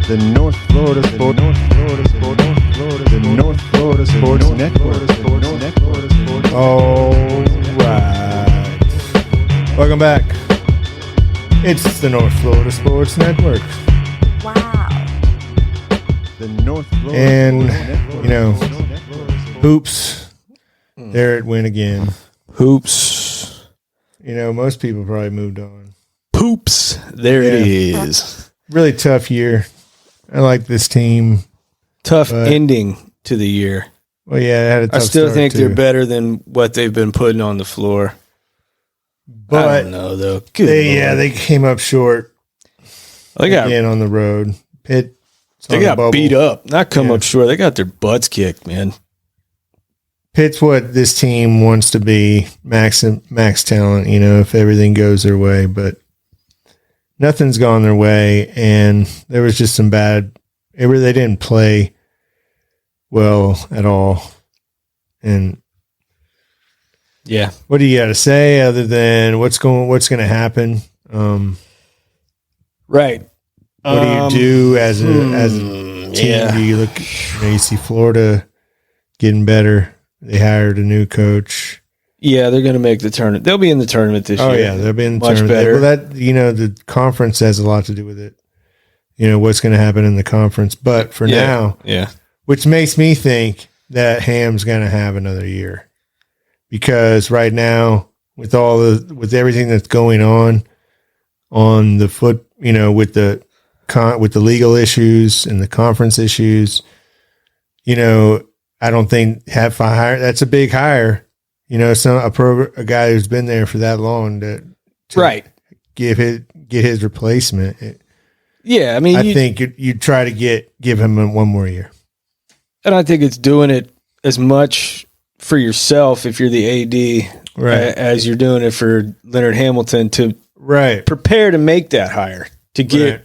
The North Florida Sports Network. All right. Welcome back. It's the North Florida Sports Network. Wow. The North Florida And, Network. you know, hoops, there it went again. Hoops. You know, most people probably moved on. Poops. There it is. Really tough year. I like this team. Tough But- ending to the year. Well, yeah, it had a tough I still start, think too. they're better than what they've been putting on the floor. I But don't know, though. Good Lord. they came up short They got again on the road. Pitt, they got beat up. Not come up short. They got their butts kicked, man. Pitt's what this team wants to be, max talent, you know, if everything goes their way, but nothing's gone their way, and there was just some bad. They didn't play well at all. And Yeah. what do you got to say other than what's going to happen? Right. What do you do as a team? Yeah. Do you look? You see Florida getting better. They hired a new coach. Yeah, they're going to make the tournament. They'll be in the tournament this year. Oh yeah, they'll be in the Much tournament. better. Well, that the conference has a lot to do with it. You know what's going to happen in the conference, but for now, Yeah. which makes me think that Ham's going to have another year, because right now with everything that's going on the foot, you know, with the legal issues and the conference issues, you know, I don't think that's a big hire. You know, a guy who's been there for that long to Right. get his replacement. Yeah, I mean, I think you'd try to give him one more year. and I think it's doing it as much for yourself if you're the AD as you're doing it for Leonard Hamilton to Right. prepare to make that hire, to get, Right.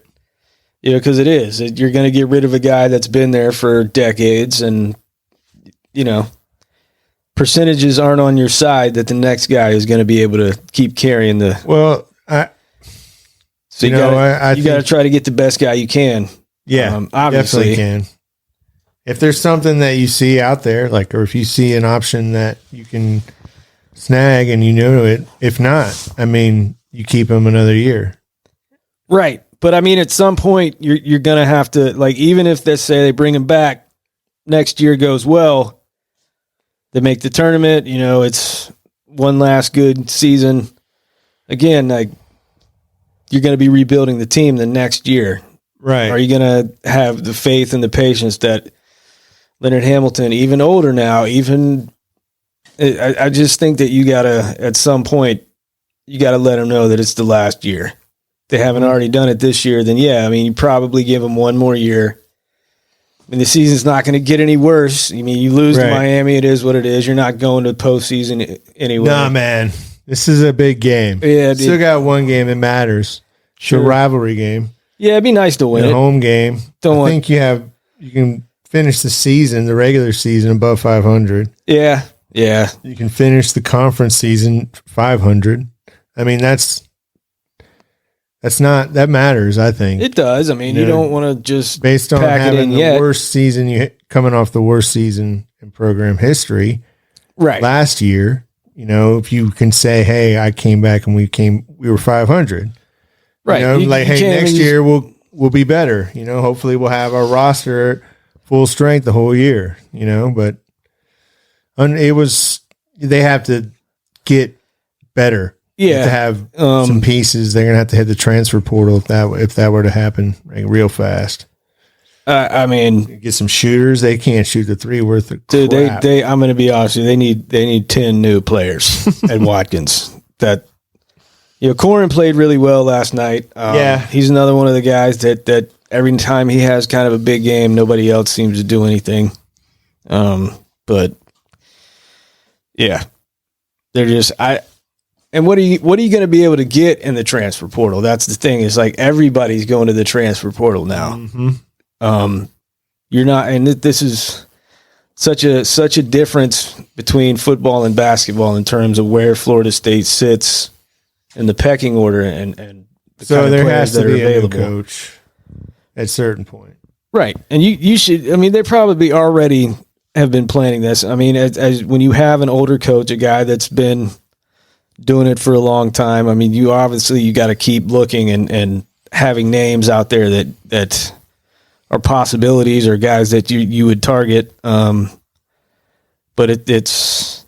you know, because you're going to get rid of a guy that's been there for decades, and, you know, percentages aren't on your side that the next guy is going to be able to keep carrying the. Well, So you got to try to get the best guy you can. yeah, Obviously. definitely can. If there's something that you see out there, or if you see an option that you can snag and you know it, if not, I mean, you keep him another year. Right. But I mean, at some point you're going to have to, like, even if they say they bring him back, next year goes well, they make the tournament, you know, it's one last good season. Again, like, you're going to be rebuilding the team the next year. Right. Are you going to have the faith and the patience that Leonard Hamilton, even older now, I just think that you got to, at some point, you got to let him know that it's the last year. If they haven't already done it this year, then yeah, I mean, you probably give him one more year. I mean, the season's not going to get any worse. I mean, you lose to Miami, it is what it is. You're not going to postseason anyway. Nah, man. This is a big game. Yeah, Still got one game that matters. Sure. It's a rivalry game. Yeah, it'd be nice to win A it. home game. I think you can finish the regular season above 500. Yeah. You can finish the conference season 500. I mean, that matters, I think. It does. I mean, you don't want to just based on pack it having in the yet. worst season, coming off the worst season in program history Right. last year. You know, if you can say, "Hey, I came back and we were 500." Right. You know, You hey, can't next even year we'll be better. You know, hopefully we'll have our roster full strength the whole year. You know, but they have to get better. Yeah. To have some pieces, they're gonna have to hit the transfer portal if that were to happen, like, real fast. I mean, Get some shooters. They can't shoot the three worth of dude, crap. they I'm going to be honest with you. They need 10 new players at Watkins. That, you know, Corin played really well last night. Yeah. He's another one of the guys that every time he has kind of a big game, nobody else seems to do anything. But yeah, they're just, and what are you going to be able to get in the transfer portal? That's the thing. Is like everybody's going to the transfer portal now. Mm-hmm. You're not, and this is such a difference between football and basketball in terms of where Florida State sits in the pecking order and the So kind of there players has to that are be a new available. coach. at a certain point. Right. And you should, I mean, they probably already have been planning this. I mean, as when you have an older coach, a guy that's been doing it for a long time, I mean, you got to keep looking and having names out there that are possibilities or guys that you would target. But it's,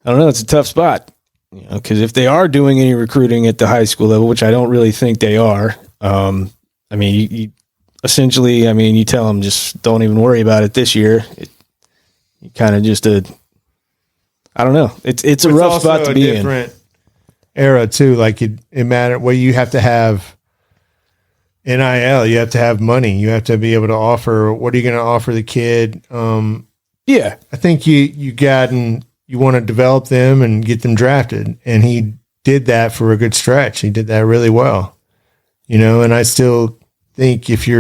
I don't know, it's a tough spot, because if they are doing any recruiting at the high school level, which I don't really think they are, I mean, you essentially, I mean, you tell them just don't even worry about it this year. You kind of just I don't know. It's a rough spot to be in. Different era too. Like it mattered. Well, you have to have NIL. You have to have money. You have to be able to offer. What are you going to offer the kid? Yeah, I think you want to develop them and get them drafted, and he did that for a good stretch. He did that really well, and I still think if he's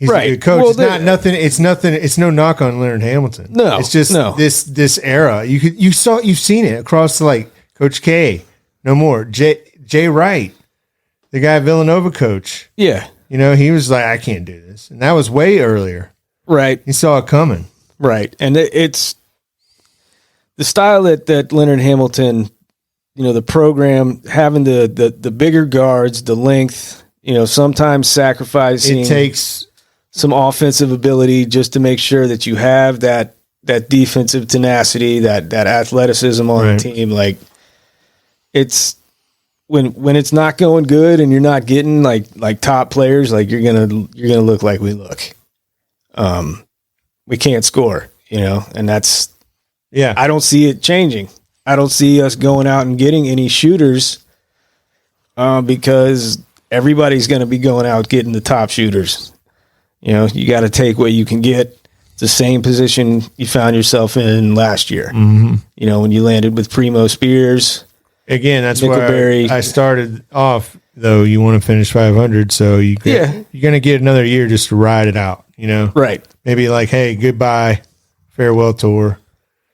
right. a good coach. Well, it's not nothing. It's nothing. It's no knock on Leonard Hamilton. No, it's just this era. You've seen it across like Coach K. No more Jay Wright, the guy Villanova coach. Yeah, he was like, I can't do this, and that was way earlier. Right, he saw it coming. Right, and it's the style that Leonard Hamilton, the program having the bigger guards, the length, sometimes sacrificing. It takes some offensive ability just to make sure that you have that defensive tenacity, that athleticism on the team. Like it's when it's not going good and you're not getting like top players, like you're gonna look like we look. We can't score, and that's I don't see it changing. I don't see us going out and getting any shooters because everybody's going to be going out getting the top shooters. You got to take what you can get. It's the same position you found yourself in last year. Mm-hmm. When you landed with Primo Spears. Again, that's why I started off, though. You want to finish 500, so you're going to get another year just to ride it out, Right. Maybe like, hey, goodbye, farewell tour.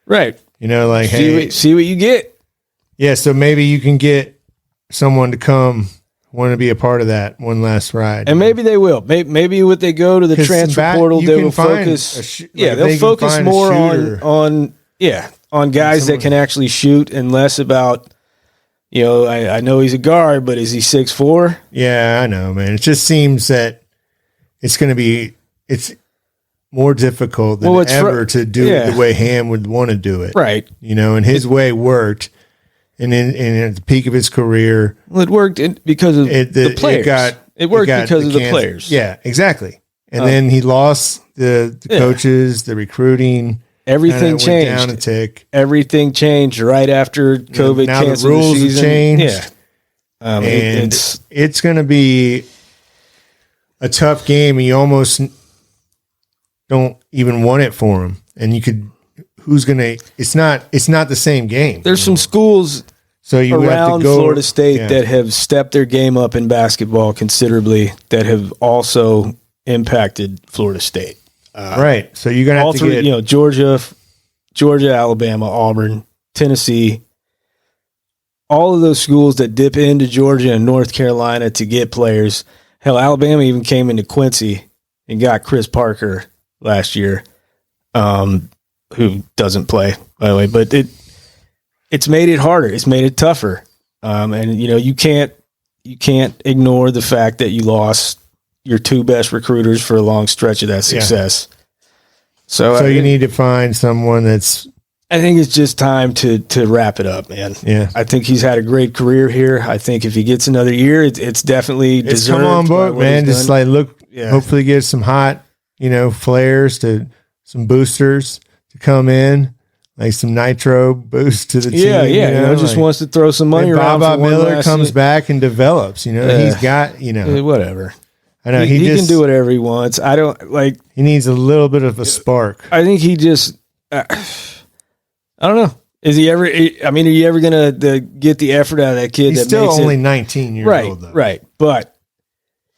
Right. Like, see what you get. Yeah, so maybe you can get someone to come want to be a part of that one last ride. And maybe they will. Maybe when they go to the transfer portal, they will focus. They'll focus more on guys that can actually shoot and less about, I know he's a guard, but is he 6'4"? Yeah, I know, man. It just seems that it's more difficult than ever to do it the way Ham would want to do it. Right. And his way worked. And at the peak of his career, well, it worked because of the players. It worked because of the players. Yeah, exactly. And then he lost the coaches, the recruiting. Everything changed. Went down a tick. Everything changed right after COVID. Now the rules have changed. Yeah, and it's going to be a tough game. You almost don't even want it for him, and you could. Who's gonna? It's not the same game. There's some schools around have to go, Florida State that have stepped their game up in basketball considerably. That have also impacted Florida State. Right. So you're gonna have to get Georgia, Alabama, Auburn, Tennessee. All of those schools that dip into Georgia and North Carolina to get players. Hell, Alabama even came into Quincy and got Chris Parker last year. Who doesn't play, by the way, but it's made it harder. It's made it tougher. And you can't ignore the fact that you lost your two best recruiters for a long stretch of that success. So you need to find someone that's. I think it's just time to wrap it up, man. Yeah. I think he's had a great career here. I think if he gets another year, it's definitely deserved. Come on board, man. Just look, hopefully get some hot, flares some boosters to come in, like some nitro boost to the team. Yeah. Just wants to throw some money around. Bob Miller comes back and develops. He's got whatever. I know he can do whatever he wants. I don't like. He needs a little bit of a spark. I think he just. I don't know. Is he ever? I mean, are you ever gonna get the effort out of that kid? He's still only 19 years old, though. Right. But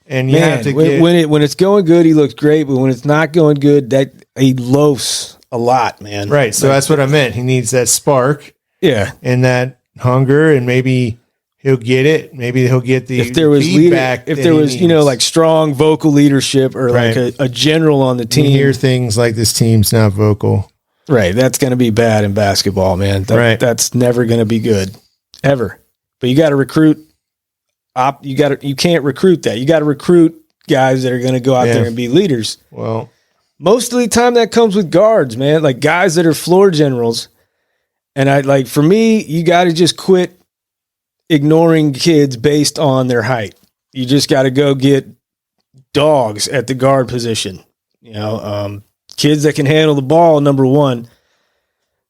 and you have to when it's going good, he looks great. But when it's not going good, that he loafs a lot, man. Right. So that's what I meant. He needs that spark. Yeah. And that hunger, and maybe he'll get it. Maybe he'll get the if there was feedback. if there was, like strong vocal leadership or like a general on the team. You hear things like this team's not vocal. Right. That's going to be bad in basketball, man. That's never going to be good ever. But you got to recruit. You can't recruit that. You got to recruit guys that are going to go out there and be leaders. Well, most of the time that comes with guards, man, like guys that are floor generals. And for me, you got to just quit ignoring kids based on their height. You just got to go get dogs at the guard position. Kids that can handle the ball, number one.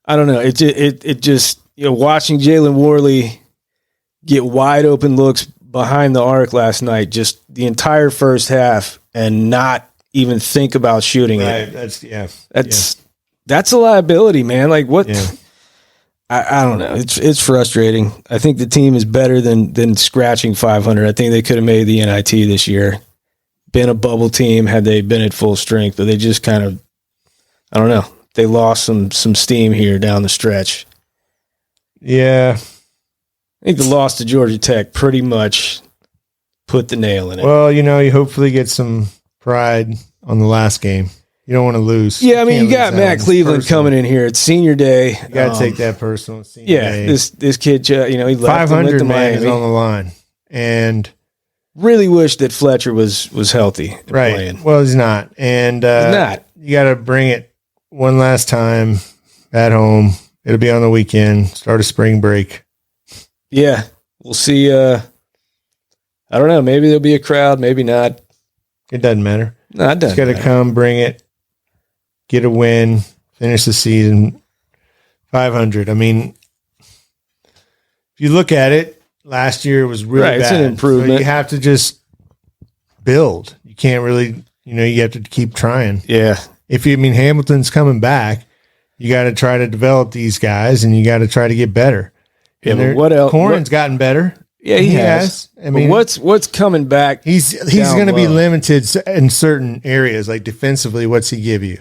I don't know. It just watching Jalen Worley get wide open looks behind the arc last night, just the entire first half, and not even think about shooting it. That's a liability, man. Like what? Yeah. I don't know. It's frustrating. I think the team is better than scratching 500. I think they could have made the NIT this year, been a bubble team had they been at full strength, but they just kind of, I don't know. They lost some steam here down the stretch. Yeah. I think the loss to Georgia Tech pretty much put the nail in it. Well, you hopefully get some pride on the last game. You don't want to lose. Yeah, I mean, you got Matt Cleveland coming in here. It's senior day. You got to take that personal. Senior day. This kid, he left 500 to man is Miami. on the line, and really wish that Fletcher was healthy. And right. playing. Well, he's not, and he's not. You got to bring it one last time at home. It'll be on the weekend. Start a spring break. Yeah, we'll see. I don't know. Maybe there'll be a crowd. Maybe not. It doesn't matter. No, it doesn't. Got to come, bring it, get a win, finish the season 500. I mean, if you look at it, last year was really bad. It's an improvement. So you have to just build. You can't really, you have to keep trying. Yeah. Hamilton's coming back, you got to try to develop these guys, and you got to try to get better. Yeah, but what else? Corn's gotten better. Yeah, he has. I mean, but what's coming back? He's going to be limited in certain areas, like defensively. What's he give you?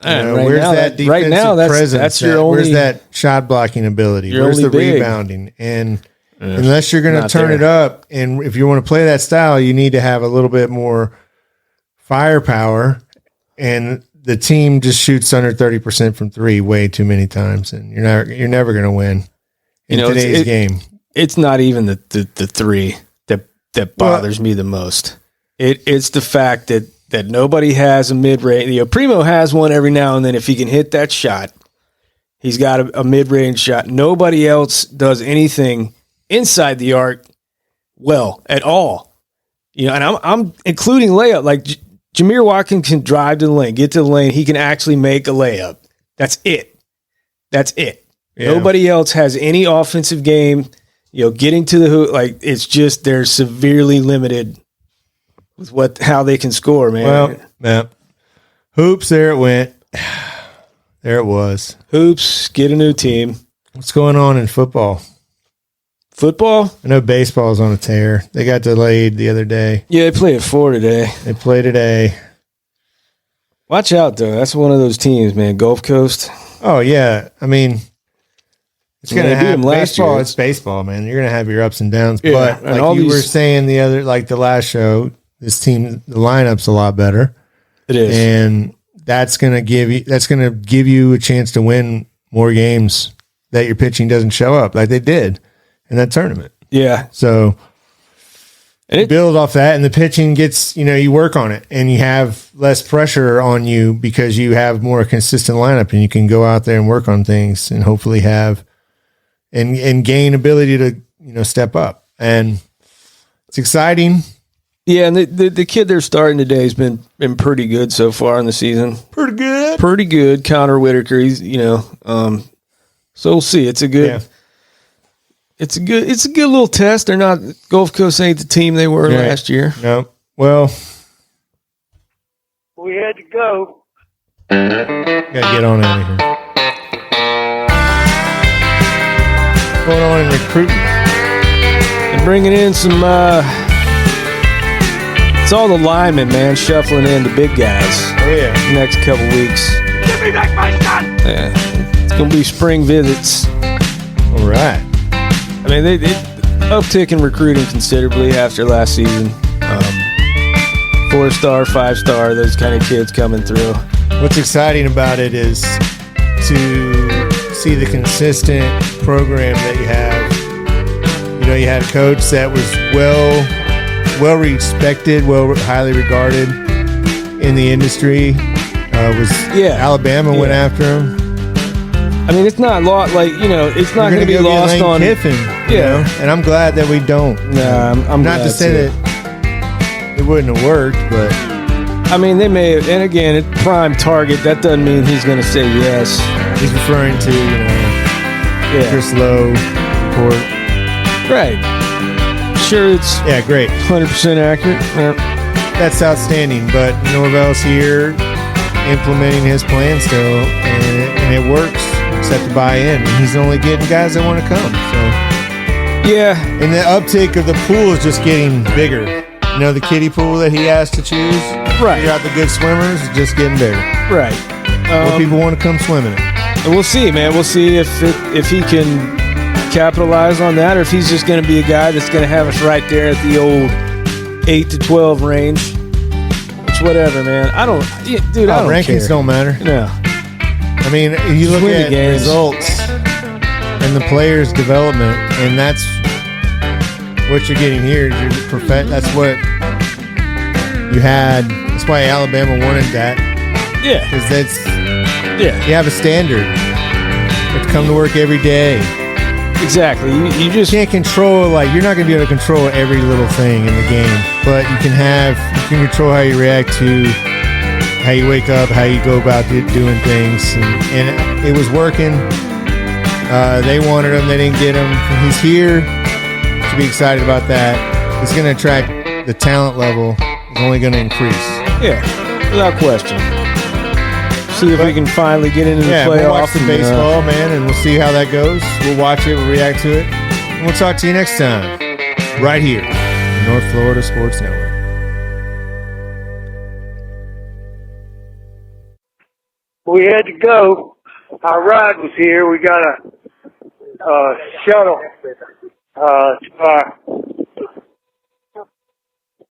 Where's that defensive presence? That's your only. Where's that shot blocking ability? Where's the rebounding? And unless you're going to turn it up, and if you want to play that style, you need to have a little bit more firepower. And the team just shoots under 30% from three way too many times, and you're never going to win in today's game. It's not even the three that bothers me the most. It's the fact that nobody has a mid-range. Primo has one every now and then. If he can hit that shot, he's got a mid-range shot. Nobody else does anything inside the arc well at all. And I'm including layup. Like Jameer Watkins can drive to the lane, get to the lane. He can actually make a layup. That's it. Yeah. Nobody else has any offensive game. Getting to the hoop, like it's just they're severely limited with how they can score, man. Well, yeah. Hoops, there it went. There it was. Hoops, get a new team. What's going on in football? Football? I know baseball's on a tear. They got delayed the other day. Yeah, they play at 4 today. They play today. Watch out, though. That's one of those teams, man. Gulf Coast. Oh, yeah. I mean, it's going to have baseball. Year. It's baseball, man. You're going to have your ups and downs. Yeah, but like you were saying the last show, this team, the lineup's a lot better. It is. And that's going to give you a chance to win more games that your pitching doesn't show up like they did in that tournament. Yeah. So you build off that, and the pitching gets, you work on it, and you have less pressure on you because you have more consistent lineup, and you can go out there and work on things and hopefully have and gain ability to step up. And it's exciting. Yeah, and the kid they're starting today has been pretty good so far in the season. Pretty good. Connor Whitaker, he's so we'll see. It's a good little test. They're not Gulf Coast ain't the team they were last year. No. Well, we had to go. Gotta get on out of here. What's going on in recruitment? And bringing in some it's all the linemen, man, shuffling in the big guys. Oh yeah. Next couple weeks. Give me back my son! Yeah. It's gonna be spring visits. All right. I mean, uptick in recruiting considerably after last season. 4-star, 5-star, those kind of kids coming through. What's exciting about it is to see the consistent program that you have. You know, you had a coach that was well respected, highly regarded in the industry. Alabama went after him. I mean, it's not it's not going to be lost on Kiffin. You know? And I'm glad that we don't. Nah, I'm not to say that it wouldn't have worked, but I mean, they may have, and again, it's prime target. That doesn't mean he's going to say yes. He's referring to, Chris Lowe report. Right. Sure, it's great, 100% accurate. That's outstanding. But Norvell's here implementing his plan still, and it works. Except to buy in, and he's only getting guys that want to come. So and the uptick of the pool is just getting bigger. You know, the kiddie pool that he has to choose. Right. Figure out the good swimmers is just getting bigger. Right. More people want to come swimming it. And we'll see, man. We'll see if he can capitalize on that, or if he's just going to be a guy that's going to have us right there at the old 8 to 12 range. It's whatever, man. I don't Rankings care. Don't matter. No. I mean, you look at the results and the players' development, and that's what you're getting here. That's what you had. That's why Alabama wanted that. Yeah. Because you have a standard. You have to come to work every day. Exactly. You just can't control, you're not going to be able to control every little thing in the game, but you can control how you react to how you wake up, how you go about doing things, and it was working. They wanted him, they didn't get him. He's here. Should be excited about that. It's going to attract the talent level. Is only going to increase. Yeah, without question. See if we can finally get into the playoff. We'll watch the baseball, man, and we'll see how that goes. We'll watch it, we'll react to it, and we'll talk to you next time, right here, on North Florida Sports Network. We had to go. Our ride was here. We got a shuttle to our